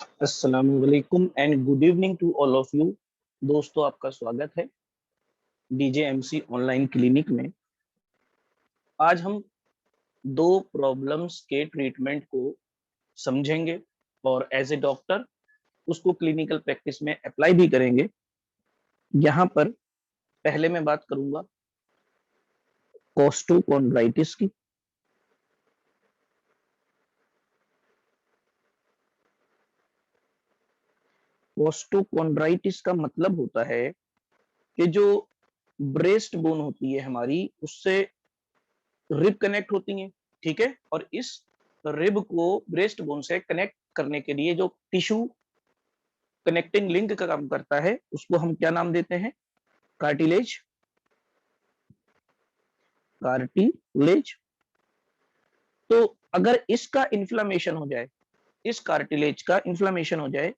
अस्सलाम वालेकुम and good evening to all of you. दोस्तों, आपका स्वागत है डीजेएमसी ऑनलाइन क्लिनिक में। आज हम दो प्रॉब्लम्स के ट्रीटमेंट को समझेंगे और एज ए डॉक्टर उसको क्लिनिकल प्रैक्टिस में अप्लाई भी करेंगे। यहाँ पर पहले मैं बात करूंगा कोस्टोकॉन्ड्राइटिस की। कोस्टोकॉन्ड्राइटिस का मतलब होता है कि जो ब्रेस्ट बोन होती है हमारी, उससे रिब कनेक्ट होती हैं, ठीक है। और इस रिब को ब्रेस्ट बोन से कनेक्ट करने के लिए जो टिश्यू कनेक्टिंग लिंक का काम करता है, उसको हम क्या नाम देते हैं? कार्टिलेज। कार्टिलेज। तो अगर इसका इन्फ्लामेशन हो जाए, इस कार्टिलेज का इन्फ्लामेशन हो जाए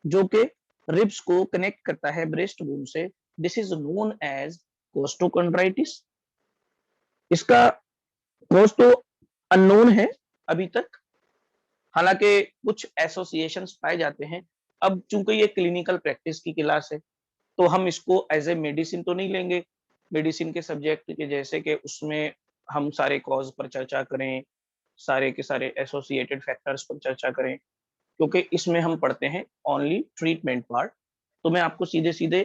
जो कि रिब्स को कनेक्ट करता है ब्रेस्ट बोन से, दिस इज नोन एज कोस्टोकॉन्ड्राइटिस। इसका कॉज तो अननोन है अभी तक, हालांकि कुछ एसोसिएशंस पाए जाते हैं। अब चूंकि ये क्लिनिकल प्रैक्टिस की क्लास है, तो हम इसको एज ए मेडिसिन तो नहीं लेंगे। मेडिसिन के सब्जेक्ट के जैसे कि उसमें हम सारे कॉज पर चर्चा करें, सारे के सारे एसोसिएटेड फैक्टर्स पर चर्चा करें, क्योंकि इसमें हम पढ़ते हैं ओनली ट्रीटमेंट पार्ट। तो मैं आपको सीधे सीधे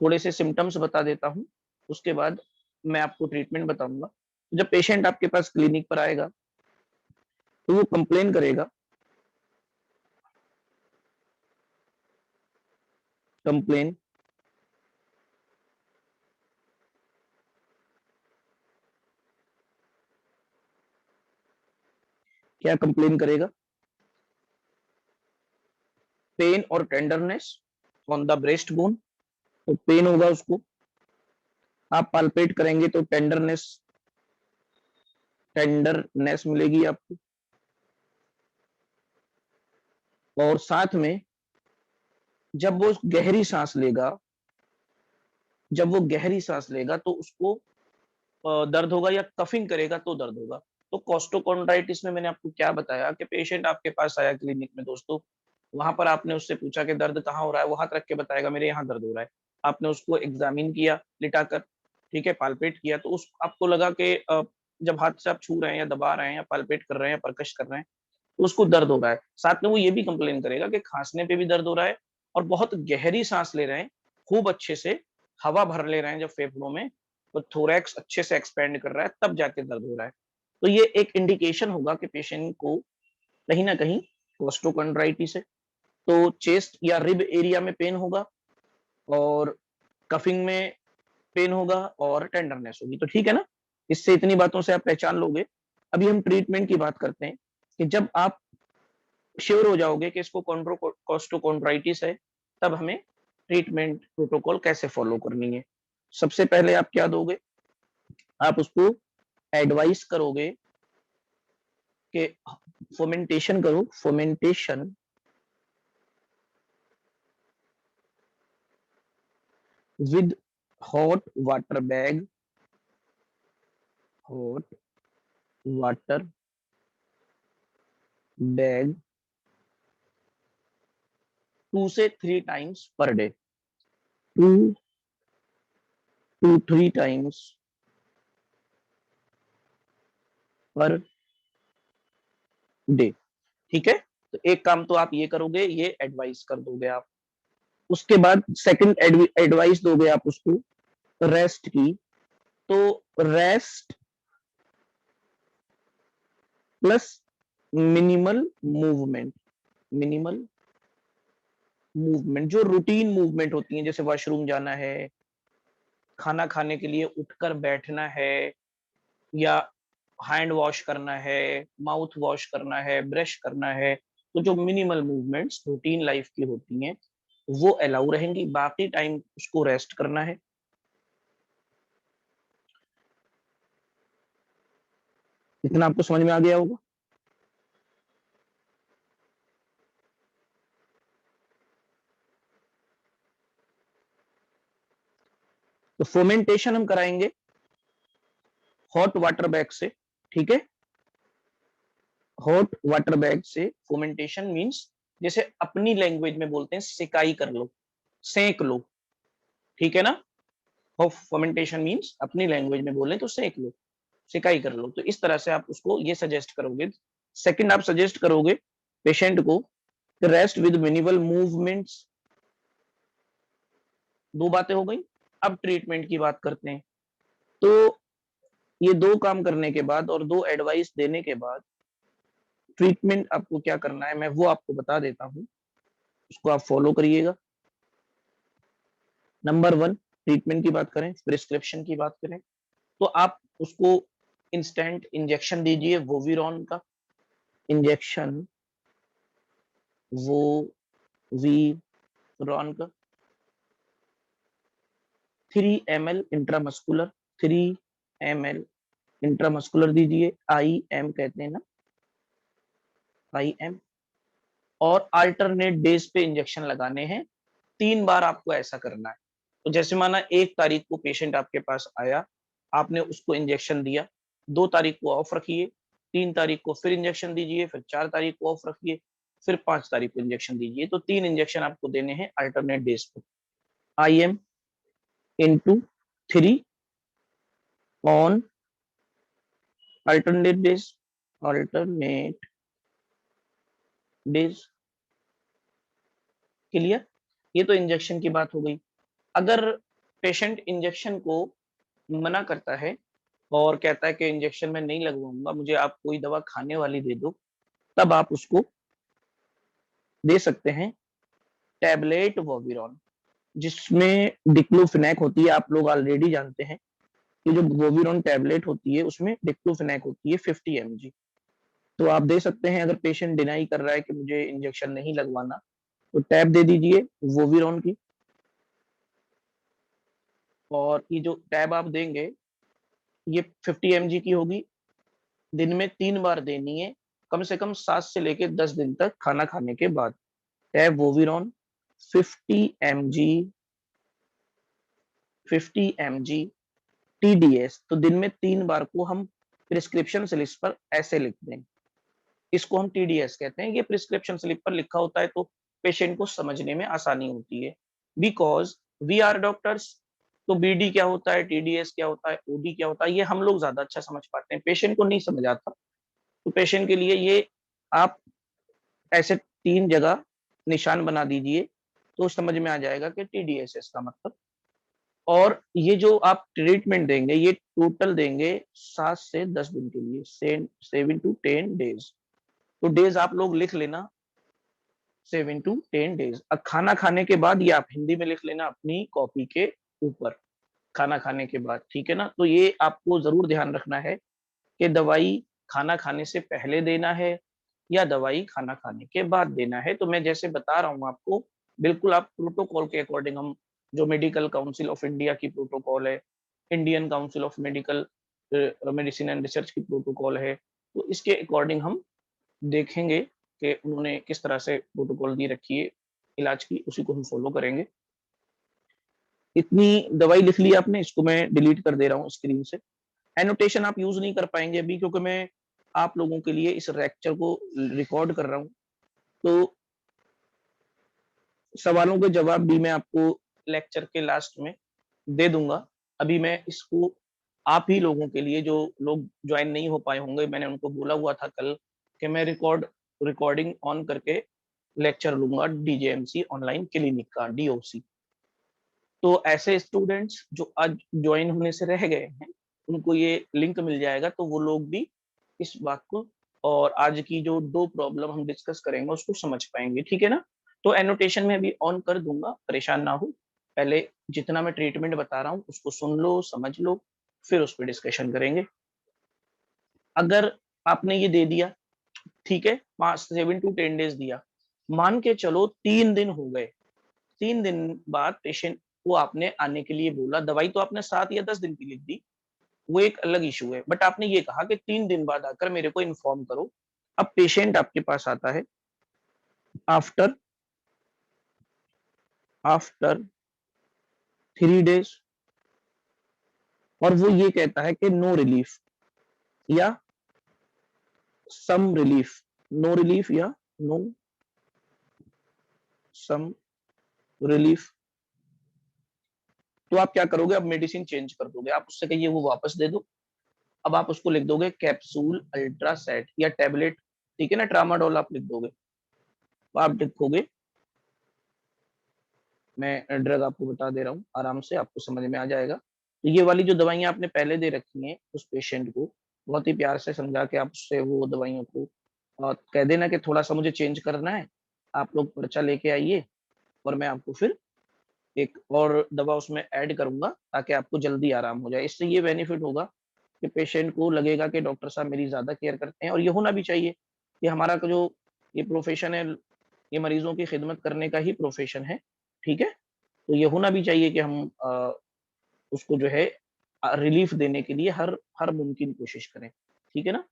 थोड़े से सिम्टम्स बता देता हूँ, उसके बाद मैं आपको ट्रीटमेंट बताऊंगा। जब पेशेंट आपके पास क्लिनिक पर आएगा तो वो कंप्लेन करेगा। कंप्लेन क्या कंप्लेन करेगा? पेन और tenderness on the breast bone. तो पेन होगा उसको, आप पाल्पेट करेंगे तो टेंडरनेस मिलेगी आपको। और साथ में जब वो गहरी सांस लेगा, जब वो गहरी सांस लेगा तो उसको दर्द होगा, या कफिंग करेगा तो दर्द होगा। तो कोस्टोकॉन्ड्राइटिस में मैंने आपको क्या बताया कि पेशेंट आपके पास आया क्लिनिक में दोस्तों, वहां पर आपने उससे पूछा कि दर्द कहाँ हो रहा है, वो हाथ रख के बताएगा मेरे यहाँ दर्द हो रहा है। आपने उसको एग्जामिन किया लिटाकर, ठीक है, पाल्पेट किया, तो उस आपको लगा कि जब हाथ से आप छू रहे हैं या दबा रहे हैं या पाल्पेट कर रहे हैं, परकश कर रहे हैं, तो उसको दर्द हो रहा है। साथ में वो ये भी कंप्लेन करेगा कि खांसने पे भी दर्द हो रहा है, और बहुत गहरी सांस ले रहे हैं, खूब अच्छे से हवा भर ले रहे हैं जब फेफड़ों में, तो थोरैक्स अच्छे से एक्सपेंड कर रहा है, तब जाके दर्द हो रहा है। तो ये एक इंडिकेशन होगा कि पेशेंट को कहीं ना कहीं कोस्टोकॉन्ड्राइटिस है। तो चेस्ट या रिब एरिया में पेन होगा, और कफिंग में पेन होगा, और टेंडरनेस होगी। तो ठीक है ना, इससे इतनी बातों से आप पहचान लोगे। अभी हम ट्रीटमेंट की बात करते हैं कि जब आप श्योर हो जाओगे कि इसको कोस्टोकॉन्ड्राइटिस है, तब हमें ट्रीटमेंट प्रोटोकॉल कैसे फॉलो करनी है। सबसे पहले आप क्या दोगे? आप उसको एडवाइस करोगे कि फर्मेंटेशन करो। Fermentation with hot water bag, hot water bag 2 से 3 times per day. 2 to 3 times per day, ठीक है। तो एक काम तो आप ये करोगे, ये एडवाइस कर दोगे आप। उसके बाद सेकंड एडवाइस दोगे आप उसको रेस्ट की। तो rest plus minimal movement. Minimal movement जो रूटीन मूवमेंट होती है, जैसे वॉशरूम जाना है, खाना खाने के लिए उठकर बैठना है, या हैंड वॉश करना है, माउथ वॉश करना है, ब्रश करना है, तो जो मिनिमल मूवमेंट्स रूटीन लाइफ की होती हैं वो अलाउ रहेंगी। बाकी टाइम उसको रेस्ट करना है। इतना आपको समझ में आ गया होगा। तो फर्मेंटेशन हम कराएंगे हॉट वाटर बैग से, ठीक है। हॉट वाटर बैग से फर्मेंटेशन मींस जैसे अपनी लैंग्वेज में बोलते हैं सिकाई कर लो, सेंक लो, ठीक है ना। ऑफ फर्मेंटेशन मीन्स अपनी लैंग्वेज में बोले तो सेंक लो, सिकाई कर लो। तो इस तरह से आप उसको ये सजेस्ट करोगे। सेकंड आप सजेस्ट करोगे पेशेंट को रेस्ट विद मिनिमल मूवमेंट्स। दो बातें हो गई। अब ट्रीटमेंट की बात करते हैं। तो ये दो काम करने के बाद और दो एडवाइस देने के बाद ट्रीटमेंट आपको क्या करना है मैं वो आपको बता देता हूँ, उसको आप फॉलो करिएगा। नंबर वन, ट्रीटमेंट की बात करें, प्रिस्क्रिप्शन की बात करें, तो आप उसको इंस्टेंट इंजेक्शन दीजिए वोविरॉन का। इंजेक्शन वो वी रॉन का 3 ml इंट्रामस्कुलर, 3 ml इंट्रामस्कुलर दीजिए, IM कहते हैं ना, IM। और अल्टरनेट डेज पे इंजेक्शन लगाने हैं, 3 बार आपको ऐसा करना है। तो जैसे माना 1 तारीख को पेशेंट आपके पास आया, आपने उसको इंजेक्शन दिया, 2 तारीख को ऑफ रखिए, 3 तारीख को फिर इंजेक्शन दीजिए, फिर 4 तारीख को ऑफ रखिए, फिर 5 तारीख को इंजेक्शन दीजिए। तो 3 इंजेक्शन आपको देने हैं अल्टरनेट डेज पे। IM into 3 on alternate days, alternate days. Clear? ये तो इंजेक्शन की बात हो गई। अगर पेशेंट इंजेक्शन को मना करता है और कहता है कि इंजेक्शन मैं नहीं लगवाऊंगा, मुझे आप कोई दवा खाने वाली दे दो, तब आप उसको दे सकते हैं टैबलेट वोविरॉन, जिसमें डिक्लोफिनेक होती है। आप लोग ऑलरेडी जानते हैं कि जो वोविरॉन टैबलेट होती है उसमें डिक्लोफिनेक होती है 50 mg। तो आप दे सकते हैं। अगर पेशेंट डिनाई कर रहा है कि मुझे इंजेक्शन नहीं लगवाना, तो टैब दे दीजिए वोविरॉन की। और ये जो टैब आप देंगे ये 50 mg की होगी, दिन में 3 बार देनी है, कम से कम 7 से लेके 10 दिन तक खाना खाने के बाद। Tab Voveran 50 mg, 50 mg TDS। तो दिन में 3 बार को हम प्रिस्क्रिप्शन स्लिप पर ऐसे लिखते हैं, इसको हम TDS कहते हैं। ये प्रिस्क्रिप्शन स्लिप पर लिखा होता है तो पेशेंट को समझने में आसानी होती है। बिकॉज वी आर डॉक्टर्स, तो BD क्या होता है, TDS क्या होता है, OD क्या होता है, ये हम लोग ज्यादा अच्छा समझ पाते हैं, पेशेंट को नहीं समझ आता। तो पेशेंट के लिए ये आप ऐसे 3 जगह निशान बना दीजिए, तो समझ में आ जाएगा कि TDS इसका मतलब। और ये जो आप ट्रीटमेंट देंगे ये टोटल देंगे 7 से 10 दिन के लिए, 7 to 10 डेज। तो डेज आप लोग लिख लेना 7 to 10 डेज। अब खाना खाने के बाद ये आप हिंदी में लिख लेना अपनी कॉपी के ऊपर, खाना खाने के बाद, ठीक है ना। तो ये आपको जरूर ध्यान रखना है कि दवाई खाना खाने से पहले देना है या दवाई खाना खाने के बाद देना है। तो मैं जैसे बता रहा हूँ आपको, बिल्कुल आप प्रोटोकॉल के अकॉर्डिंग, हम जो मेडिकल काउंसिल ऑफ इंडिया की प्रोटोकॉल है, Indian council of medical medicine and research की प्रोटोकॉल है, तो इसके अकॉर्डिंग हम देखेंगे कि उन्होंने किस तरह से प्रोटोकॉल दी रखी है इलाज की, उसी को हम फॉलो करेंगे। इतनी दवाई लिख ली आपने, इसको मैं डिलीट कर दे रहा हूँ स्क्रीन से। एनोटेशन आप यूज नहीं कर पाएंगे अभी, क्योंकि मैं आप लोगों के लिए इस लेक्चर को रिकॉर्ड कर रहा हूँ। तो सवालों के जवाब भी मैं आपको लेक्चर के लास्ट में दे दूंगा। अभी मैं इसको आप ही लोगों के लिए, जो लोग ज्वाइन नहीं हो पाए होंगे, मैंने उनको बोला हुआ था कल कि मैं रिकॉर्डिंग ऑन करके लेक्चर लूंगा DJMC ऑनलाइन क्लिनिक का, DOC। तो ऐसे स्टूडेंट्स जो आज ज्वाइन होने से रह गए हैं, उनको ये लिंक मिल जाएगा, तो वो लोग भी इस बात को और आज की जो 2 प्रॉब्लम हम डिस्कस करेंगे उसको समझ पाएंगे, ठीक है ना। तो एनोटेशन में भी ऑन कर दूंगा, परेशान ना हो। पहले जितना मैं ट्रीटमेंट बता रहा हूँ उसको सुन लो, समझ लो, फिर उस पर डिस्कशन करेंगे। अगर आपने ये दे दिया, ठीक है, 7 to 10 डेज दिया, मान के चलो 3 दिन हो गए, 3 दिन बाद पेशेंट को आपने आने के लिए बोला, दवाई तो आपने 7 या 10 दिन की लिख दी, वो एक अलग इशू है, बट आपने ये कहा कि 3 दिन बाद आकर मेरे को इन्फॉर्म करो। अब पेशेंट आपके पास आता है आफ्टर आफ्टर 3 डेज, और वो ये कहता है कि नो रिलीफ या सम रिलीफ, नो रिलीफ या नो सम रिलीफ। तो आप क्या करोगे, अब मेडिसिन चेंज कर दोगे, आप उससे कहिए वो वापस दे दो। अब आप उसको लिख दोगे कैप्सूल अल्ट्रासेट या टेबलेट, ठीक है ना, ट्रामाडोल आप लिख दोगे। तो आप लिखोगे, मैं ड्रग आपको बता दे रहा हूँ, आराम से आपको समझ में आ जाएगा। तो ये वाली जो दवाइयाँ आपने पहले दे रखी हैं उस पेशेंट को बहुत ही प्यार से समझा के आप उससे वो दवाइयों को कह देना कि थोड़ा सा मुझे चेंज करना है, आप लोग पर्चा लेके आइए और मैं आपको फिर एक और दवा उसमें ऐड करूंगा ताकि आपको जल्दी आराम हो जाए। इससे ये बेनिफिट होगा कि पेशेंट को लगेगा कि डॉक्टर साहब मेरी ज़्यादा केयर करते हैं, और ये होना भी चाहिए कि हमारा जो ये प्रोफ़ेशन है, ये मरीज़ों की खिदमत करने का ही प्रोफ़ेशन है, ठीक है? तो ये होना भी चाहिए कि हम उसको जो है रिलीफ़ देने के लिए हर हर मुमकिन कोशिश करें, ठीक है ना?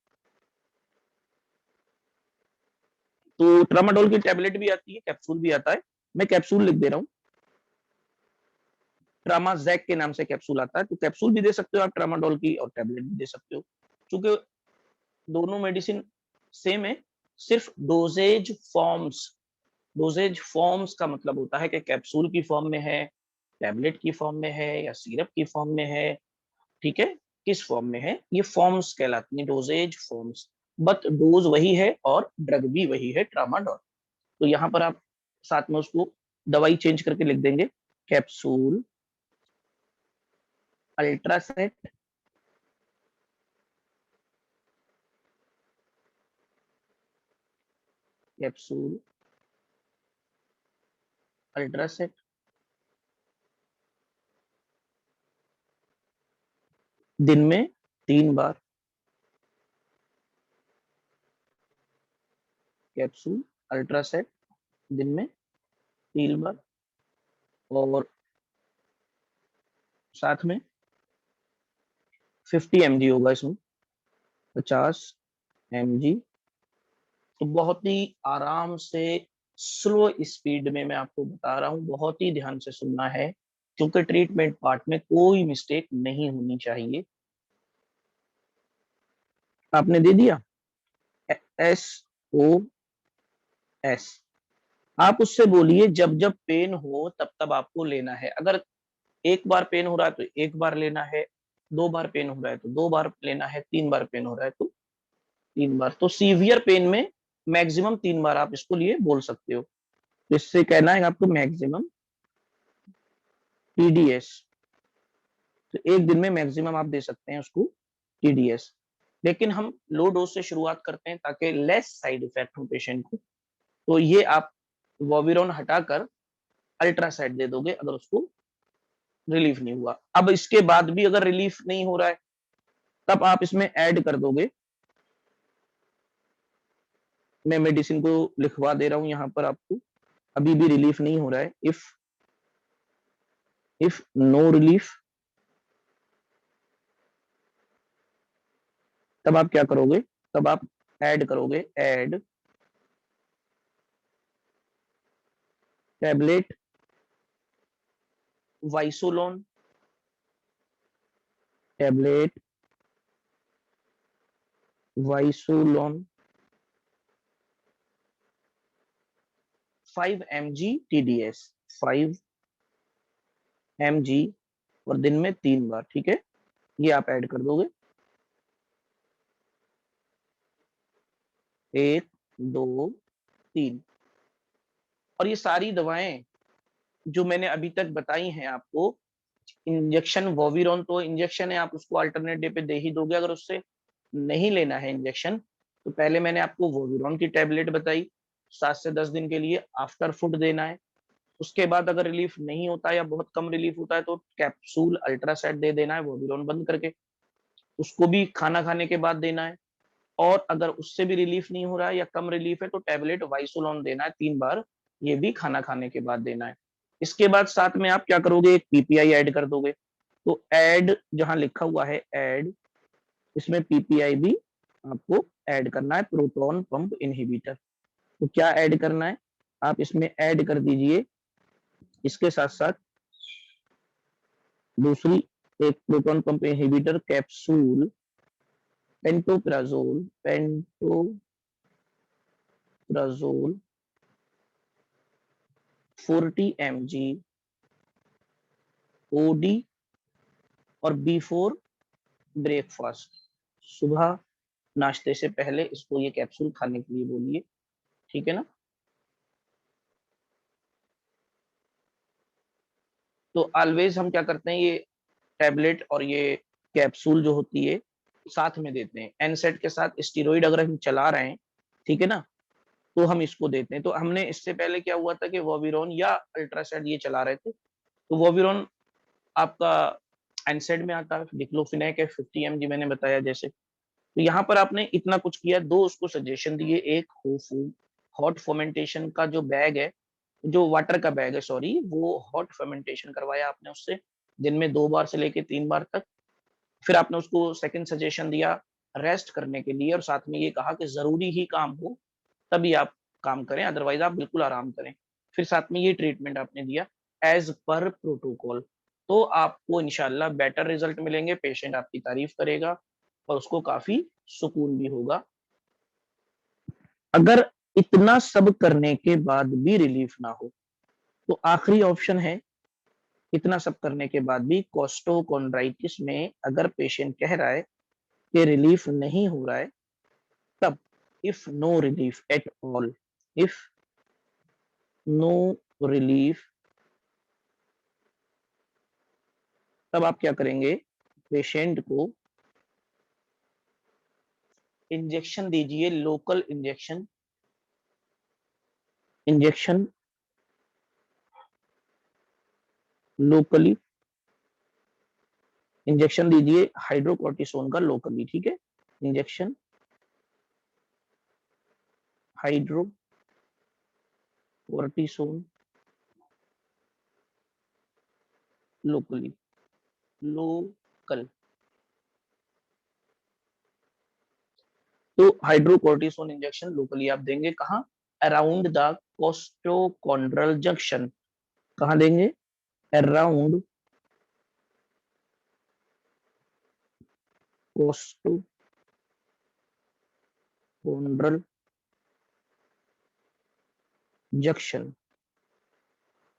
तो ट्रामाडोल की टैबलेट भी आती है, कैप्सूल भी आता है। मैं कैप्सूल लिख दे रहा हूँ। ट्रामाज़ेक के नाम से कैप्सूल आता है, तो कैप्सूल भी दे सकते हो आप ट्रामाडोल की और टैबलेट भी दे सकते हो। चूँकि दोनों मेडिसिन सेम है, सिर्फ डोज़ेज फ़ॉर्म्स का मतलब होता है कि कैप्सूल की फ़ॉर्म में है, टैबलेट की फ़ॉर्म में है या सिरप की फ़ॉर्म में है, ठीक है? किस फ़ॉर्म में है, ये फ़ॉर्म्स कहलाती हैं, डोज़ेज फ़ॉर्म्स। बट डोज़ वही है और ड्रग भी वही है, ट्रामाडोल। तो यहाँ पर आप साथ में उसको दवाई चेंज करके लिख देंगे, कैप्सूल अल्ट्रासेट कैप्सूल अल्ट्रासेट दिन में 3 बार, कैप्सूल अल्ट्रासेट दिन में 3 बार, और साथ में 50 mg होगा इसमें, 50 mg। तो बहुत ही आराम से स्लो स्पीड में मैं आपको बता रहा हूँ, बहुत ही ध्यान से सुनना है क्योंकि ट्रीटमेंट पार्ट में कोई मिस्टेक नहीं होनी चाहिए। आपने दे दिया SOS। आप उससे बोलिए जब जब पेन हो तब तब आपको लेना है। अगर एक बार पेन हो रहा है तो एक बार लेना है, 2 बार पेन हो रहा है तो 2 बार लेना है, 3 बार पेन हो रहा है तो 3 बार। तो सीवियर पेन में मैक्सिमम 3 बार आप इसको लिए बोल सकते हो। तो इससे कहना है आपको मैक्सिमम TDS। तो एक दिन में मैक्सिमम आप दे सकते हैं उसको TDS। लेकिन हम लो डोज से शुरुआत करते हैं ताकि लेस साइड इफेक्ट हो पेशेंट को। तो ये आप वोविरोन हटाकर अल्ट्रासाइड दे दोगे अगर उसको रिलीफ नहीं हुआ। अब इसके बाद भी अगर रिलीफ नहीं हो रहा है तब आप इसमें ऐड कर दोगे, मैं मेडिसिन को लिखवा दे रहा हूं यहाँ पर आपको, अभी भी रिलीफ नहीं हो रहा है, इफ नो रिलीफ, तब आप क्या करोगे, तब आप ऐड करोगे, add tablet Wysolone, tablet Wysolone 5 mg TDS, 5 mg और दिन में 3 बार, ठीक है? ये आप ऐड कर दोगे, 1 2 3। और ये सारी दवाएं जो मैंने अभी तक बताई हैं आपको, इंजेक्शन वोविरोन तो इंजेक्शन है, आप उसको अल्टरनेट डे पे दे ही दोगे। अगर उससे नहीं लेना है इंजेक्शन तो पहले मैंने आपको वोविरोन की टैबलेट बताई, 7 से 10 दिन के लिए आफ्टर फूड देना है। उसके बाद अगर रिलीफ नहीं होता या बहुत कम रिलीफ होता है तो कैप्सूल अल्ट्रासेट दे देना है वोविरोन बंद करके, उसको भी खाना खाने के बाद देना है। और अगर उससे भी रिलीफ नहीं हो रहा है या कम रिलीफ है तो टैबलेट वाइसोलोन देना है 3 बार, ये भी खाना खाने के बाद देना है। इसके बाद साथ में आप क्या करोगे, एक पीपीआई ऐड कर दोगे। तो ऐड जहां लिखा हुआ है ऐड, इसमें पीपीआई भी आपको ऐड करना है, प्रोटॉन पंप इनहिबिटर। तो क्या ऐड करना है, आप इसमें ऐड कर दीजिए इसके साथ साथ दूसरी एक proton pump inhibitor capsule pantoprazole, pantoprazole 40 mg OD और बिफोर ब्रेकफास्ट, सुबह नाश्ते से पहले इसको ये कैप्सूल खाने के लिए बोलिए, ठीक है ना। तो ऑलवेज हम क्या करते हैं, ये टैबलेट और ये कैप्सूल जो होती है साथ में देते हैं। एनसेड के साथ स्टेरॉइड अगर हम चला रहे हैं, ठीक है ना, तो हम इसको देते हैं। तो हमने इससे पहले क्या हुआ था कि वोविरोन या अल्ट्रासेड ये चला रहे थे। तो वोविरोन आपका एनसेड में आता है, डिक्लोफिनेक है 50 mg मैंने बताया जैसे। तो यहाँ पर आपने इतना कुछ किया, दो उसको सजेशन दिए, एक होफू हॉट फर्मेंटेशन का जो बैग है, जो वाटर का बैग है सॉरी, वो हॉट फर्मेंटेशन करवाया आपने उससे दिन में 2 बार से लेके 3 बार तक। फिर आपने उसको सेकंड सजेशन दिया रेस्ट करने के लिए, और साथ में ये कहा कि जरूरी ही काम हो तभी आप काम करें, अदरवाइज आप बिल्कुल आराम करें। फिर साथ में ये ट्रीटमेंट आपने दिया एज पर प्रोटोकॉल। तो आपको इंशाल्लाह बेटर रिजल्ट मिलेंगे, पेशेंट आपकी तारीफ करेगा और उसको काफी सुकून भी होगा। अगर इतना सब करने के बाद भी रिलीफ ना हो, तो आखिरी ऑप्शन है, इतना सब करने के बाद भी कोस्टोकॉन्ड्राइटिस में अगर पेशेंट कह रहा है कि रिलीफ नहीं हो रहा है, तब if no relief at all, if no relief, तब आप क्या करेंगे, पेशेंट को इंजेक्शन दीजिए, local injection, injection locally, injection दीजिए हाइड्रोकोर्टिसोन का लोकली, ठीक है। Injection hydrocortisone locally, local. तो हाइड्रोकोर्टिसोन इंजेक्शन लोकली आप देंगे कहाँ, अराउंड द कोस्टोकॉन्ड्रल जंक्शन। कहाँ देंगे, अराउंड कोस्टोकॉन्ड्रल जंक्शन।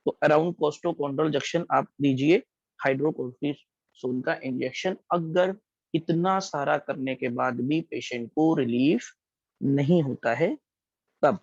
तो अराउंड कोस्टोकॉन्ड्रल जंक्शन आप दीजिए हाइड्रोकोर्टिसोन का इंजेक्शन, अगर इतना सारा करने के बाद भी पेशेंट को रिलीफ नहीं होता है तब।